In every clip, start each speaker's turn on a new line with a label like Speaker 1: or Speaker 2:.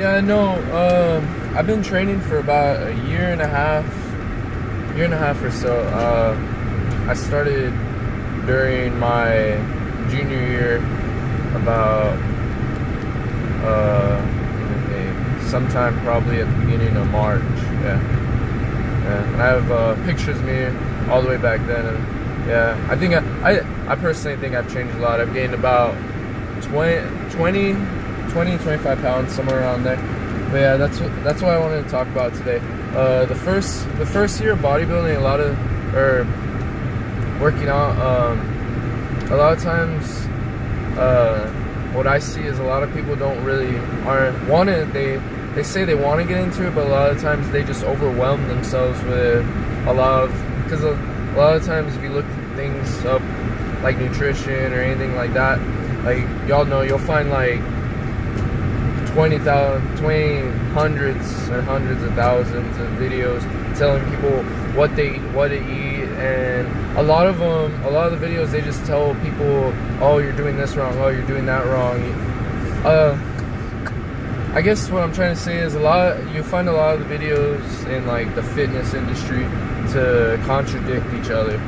Speaker 1: Yeah, no, I've been training for about a year and a half or so. I started during my junior year, about sometime probably at the beginning of March. Yeah. And I have pictures of me all the way back then. And yeah, I think I personally think I've changed a lot. I've gained about 20, 25 pounds, somewhere around there. But yeah, that's what I wanted to talk about today. The first year of bodybuilding, working out, a lot of times, what I see is a lot of people they say they want to get into it, but a lot of times they just overwhelm themselves with because a lot of times if you look things up like nutrition or anything like that, like y'all know, you'll find like 20 hundreds and hundreds of thousands of videos telling people what to eat, and a lot of the videos, they just tell people, oh, you're doing this wrong, oh, you're doing that wrong. I guess what I'm trying to say is you find a lot of the videos in like the fitness industry to contradict each other.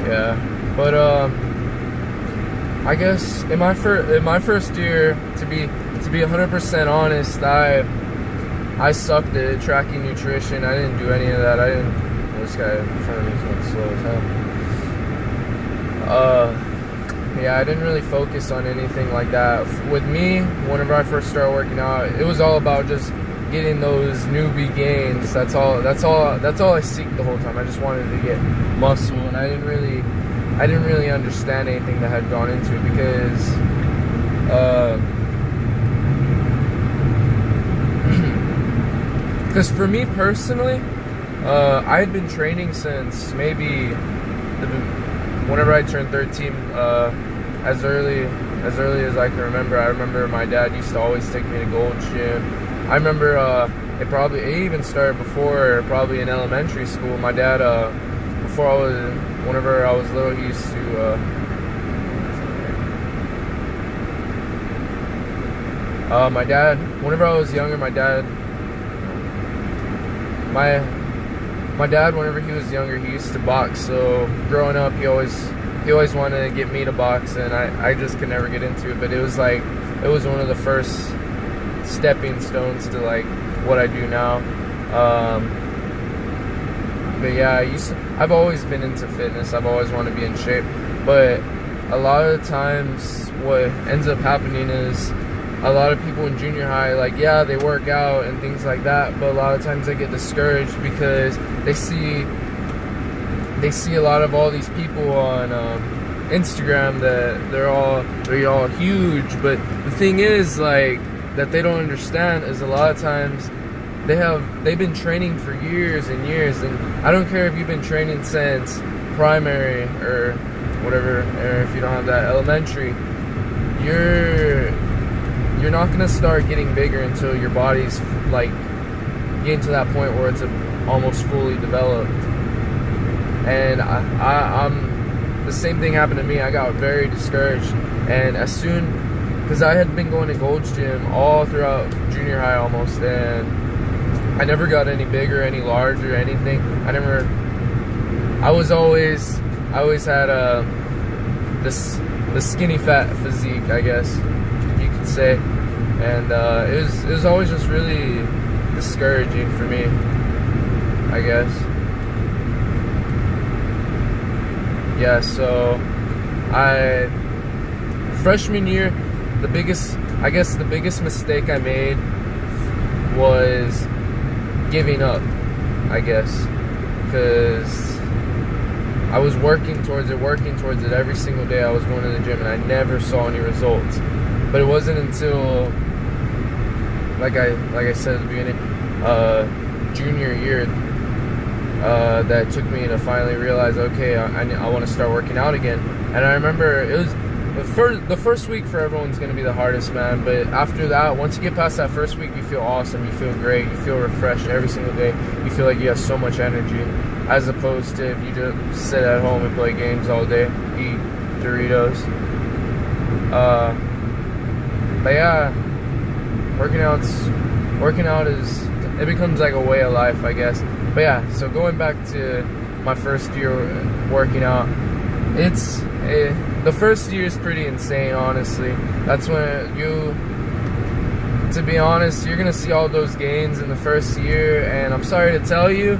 Speaker 1: Yeah, but I guess in my first year, to be 100% honest, I sucked at tracking nutrition. I didn't do any of that. This guy in front of me is going slow as hell. Yeah, I didn't really focus on anything like that. With me, whenever I first started working out, it was all about just getting those newbie gains. That's all I seeked the whole time. I just wanted to get muscle, and I didn't really understand anything that had gone into it, because for me personally, I had been training since maybe whenever I turned 13, as early as I can remember. I remember my dad used to always take me to Gold's Gym. I remember it even started before, probably in elementary school. My dad, whenever I was little, he used to whenever I was younger, my dad, whenever he was younger, he used to box. So growing up, he always wanted to get me to box, and I just could never get into it. But it was one of the first stepping stones to like what I do now. But yeah, I've always been into fitness. I've always wanted to be in shape. But a lot of the times, what ends up happening is a lot of people in junior high, like, yeah, they work out and things like that, but a lot of times they get discouraged because they see a lot of all these people on Instagram that they're all huge. But the thing is, like, that they don't understand is a lot of times they've been training for years and years, and I don't care if you've been training since primary or whatever, or if you don't have that, elementary, you're not gonna start getting bigger until your body's like getting to that point where it's almost fully developed. And I'm the same thing happened to me. I got very discouraged, and because I had been going to Gold's Gym all throughout junior high almost, and I never got any bigger, any larger, anything. I always had the skinny fat physique, I guess you could say, and it was always just really discouraging for me, I guess. Yeah, so freshman year, the biggest mistake I made was giving up, I guess, because I was working towards it every single day. I was going to the gym and I never saw any results. But it wasn't until, like I said at the beginning, junior year, that took me to finally realize, okay, I want to start working out again. And I remember the first week for everyone's going to be the hardest, man. But after that, once you get past that first week, you feel awesome. You feel great. You feel refreshed every single day. You feel like you have so much energy, as opposed to if you just sit at home and play games all day, eat Doritos. But yeah, working out is, it becomes like a way of life, I guess. But yeah, so going back to my first year working out, the first year is pretty insane, honestly. That's when to be honest, you're gonna see all those gains in the first year, and I'm sorry to tell you,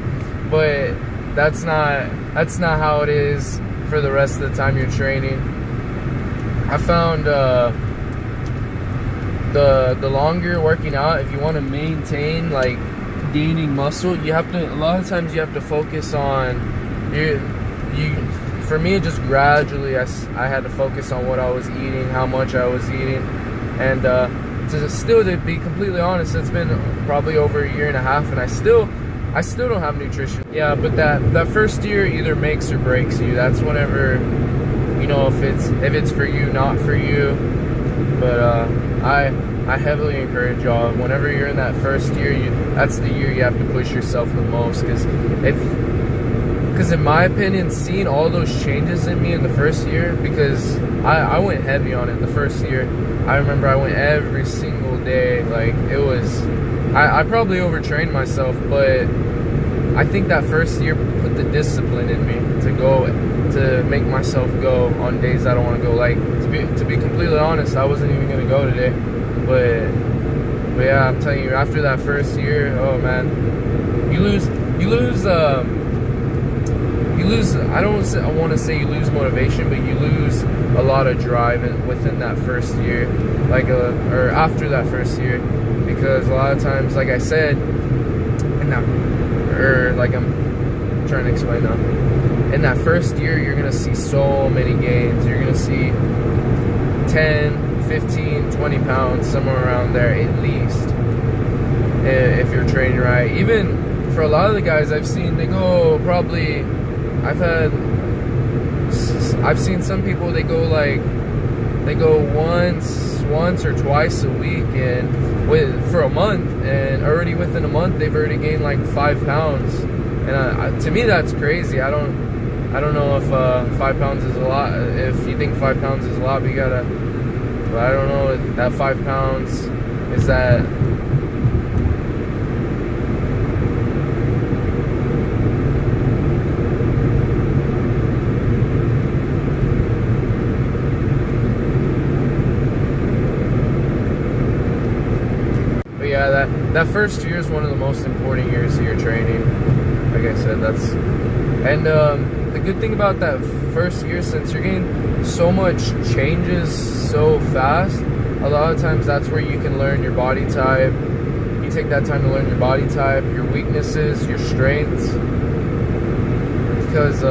Speaker 1: but that's not how it is for the rest of the time you're training. I found the longer you're working out, if you want to maintain like gaining muscle, a lot of times you have to focus on for me, just gradually I had to focus on what I was eating, how much I was eating, and to be completely honest, it's been probably over a year and a half, and I still don't have nutrition. Yeah, but that first year either makes or breaks you. That's whenever, you know, if it's for you, not for you. But I heavily encourage y'all, whenever you're in that first year, that's the year you have to push yourself the most, because in my opinion, seeing all those changes in me in the first year, because I went heavy on it the first year. I remember I went every single day. Like, it was, I probably overtrained myself, but I think that first year put the discipline in me to make myself go on days I don't want to go. Like, to be completely honest, I wasn't even gonna go today, but yeah, I'm telling you, after that first year, oh man, you lose. I want to say you lose motivation, but you lose a lot of drive within that first year, or after that first year, because a lot of times, like I said, like I'm trying to explain now, in that first year, you're gonna see so many gains. You're gonna see 10, 15, 20 pounds, somewhere around there at least, if you're training right. Even for a lot of the guys I've seen, they go probably, I've seen some people, they go once or twice a week, and for a month, and already within a month they've already gained like 5 pounds. And to me, that's crazy. I don't know if 5 pounds is a lot. If you think 5 pounds is a lot, but I don't know, that 5 pounds is that. Yeah, that first year is one of the most important years of your training. Like I said, the good thing about that first year, since you're getting so much changes so fast, a lot of times that's where you can learn your body type. You take that time to learn your body type, your weaknesses, your strengths, because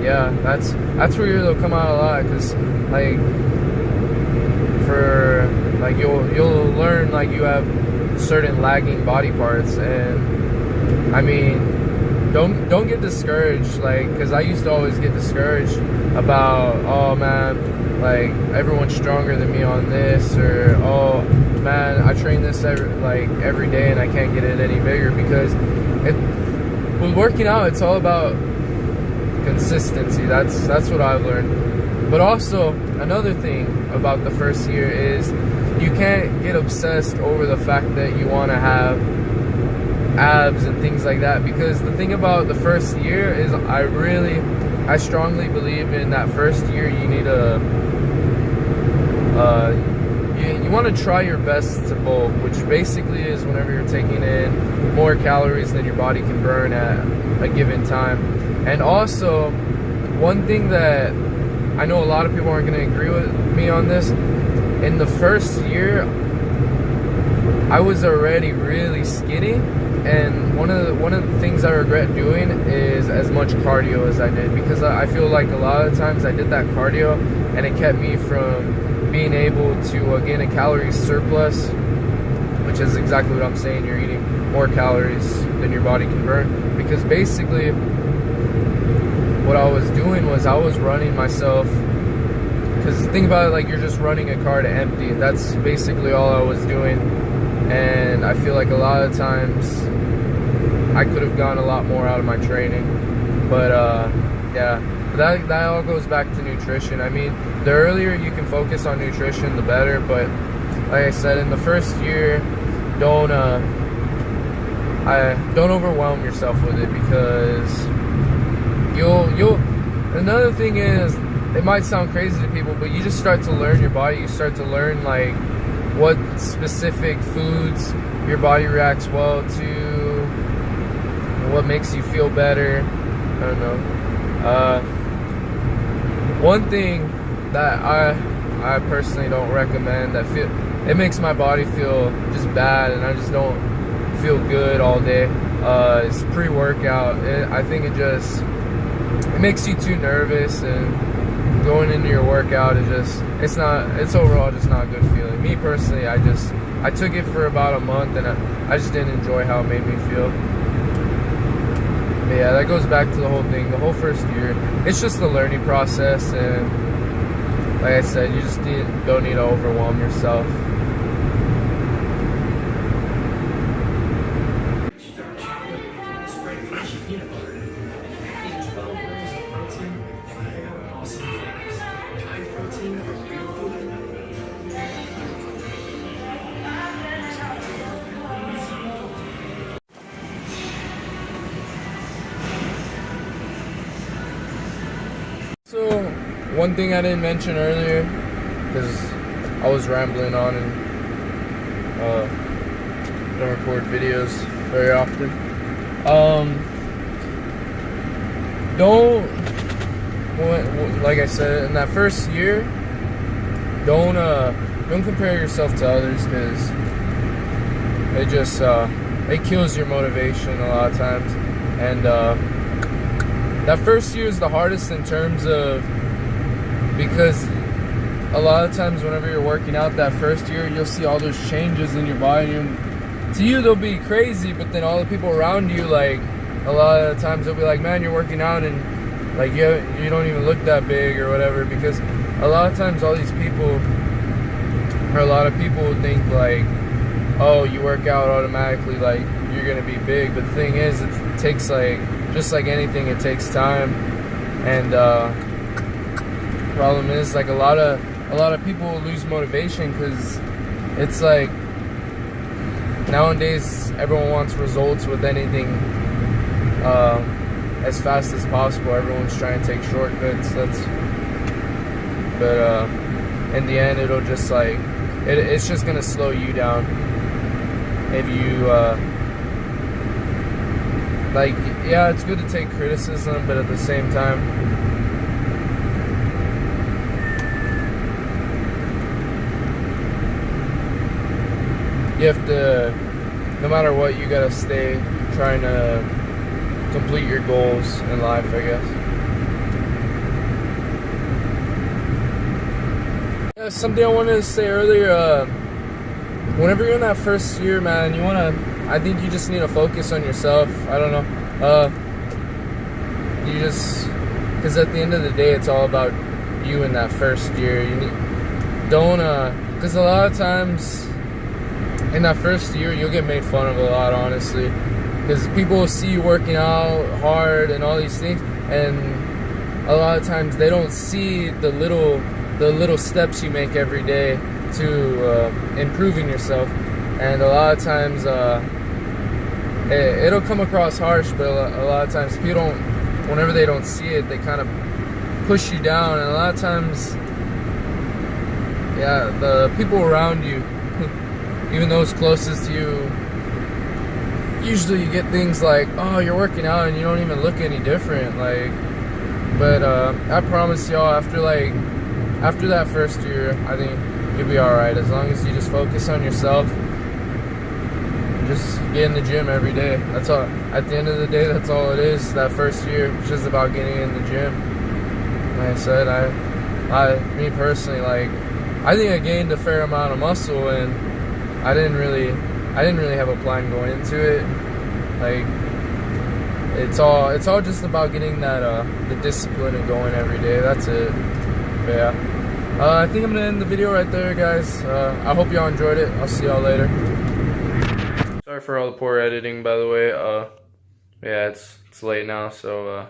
Speaker 1: yeah, that's where you'll come out a lot. Because you'll learn like you have certain lagging body parts, and I mean, don't get discouraged, like, because I used to always get discouraged about, oh man, like everyone's stronger than me on this, or oh man, I train this every day and I can't get it any bigger. Because with working out, it's all about consistency. That's what I've learned. But also, another thing about the first year is you can't get obsessed over the fact that you want to have abs and things like that, because the thing about the first year is I strongly believe in that first year you need you want to try your best to bulk, which basically is whenever you're taking in more calories than your body can burn at a given time. And also, one thing that I know a lot of people aren't going to agree with me on this, in the first year I was already really skinny, and one of the things I regret doing is as much cardio as I did, because I feel like a lot of times I did that cardio and it kept me from being able to gain a calorie surplus, which is exactly what I'm saying. You're eating more calories than your body can burn, because basically what I was doing was I was running myself because think about it, like you're just running a car to empty. That's basically all I was doing, and I feel like a lot of times I could have gotten a lot more out of my training. But yeah, that all goes back to nutrition. I mean, the earlier you can focus on nutrition, the better. But like I said, in the first year, don't overwhelm yourself with it, because you'll another thing is, it might sound crazy to people, but you just start to learn your body. You start to learn like what specific foods your body reacts well to, what makes you feel better. I don't know. One thing that I personally don't recommend, it makes my body feel just bad, and I just don't feel good all day, is pre-workout. I think it makes you too nervous, and going into your workout is it's overall just not a good feeling. Me personally, I took it for about a month, and I just didn't enjoy how it made me feel. But yeah, that goes back to the whole thing. The whole first year, it's just the learning process, and like I said, you just don't need to overwhelm yourself. So, one thing I didn't mention earlier, because I was rambling on and don't record videos very often. Like I said, in that first year, don't compare yourself to others, because it kills your motivation a lot of times. And that first year is the hardest in terms of, because a lot of times whenever you're working out that first year, you'll see all those changes in your body, and to you they'll be crazy, but then all the people around you, like, a lot of the times they'll be like, man, you're working out and like you don't even look that big or whatever, because a lot of times a lot of people think like, oh, you work out automatically, like you're gonna be big. But the thing is, it takes, like, just like anything, it takes time. And problem is, like, a lot of people lose motivation, because it's like nowadays everyone wants results with anything as fast as possible. Everyone's trying to take shortcuts. But in the end, it'll just like it's just gonna slow you down if you like. Yeah, it's good to take criticism, but at the same time, you have to, no matter what, you gotta stay trying to complete your goals in life, I guess. Yeah, something I wanted to say earlier, whenever you're in that first year, man, I think you just need to focus on yourself. I don't know. Because at the end of the day, it's all about you in that first year. Because a lot of times in that first year, you'll get made fun of a lot, honestly. Because people will see you working out hard and all these things, and a lot of times they don't see the little steps you make every day to improving yourself. And a lot of times it'll come across harsh, but a lot of times people whenever they don't see it, they kind of push you down. And a lot of times, yeah, the people around you, even those closest to you, usually you get things like, oh, you're working out and you don't even look any different, like. But I promise y'all, after that first year, I think you'll be all right, as long as you just focus on yourself. Just get in the gym every day. That's all. At the end of the day, that's all it is. That first year, it's just about getting in the gym. Like I said, me personally, like, I think I gained a fair amount of muscle, and I didn't really have a plan going into it. Like, it's all just about getting that the discipline and going every day. That's it. But yeah. I think I'm gonna end the video right there, guys. I hope y'all enjoyed it. I'll see y'all later. Sorry for all the poor editing, by the way. Yeah, it's late now, so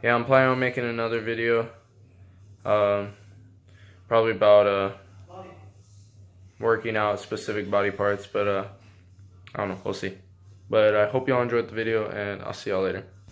Speaker 1: yeah, I'm planning on making another video. Probably about working out specific body parts, but I don't know, we'll see. But I hope y'all enjoyed the video, and I'll see y'all later.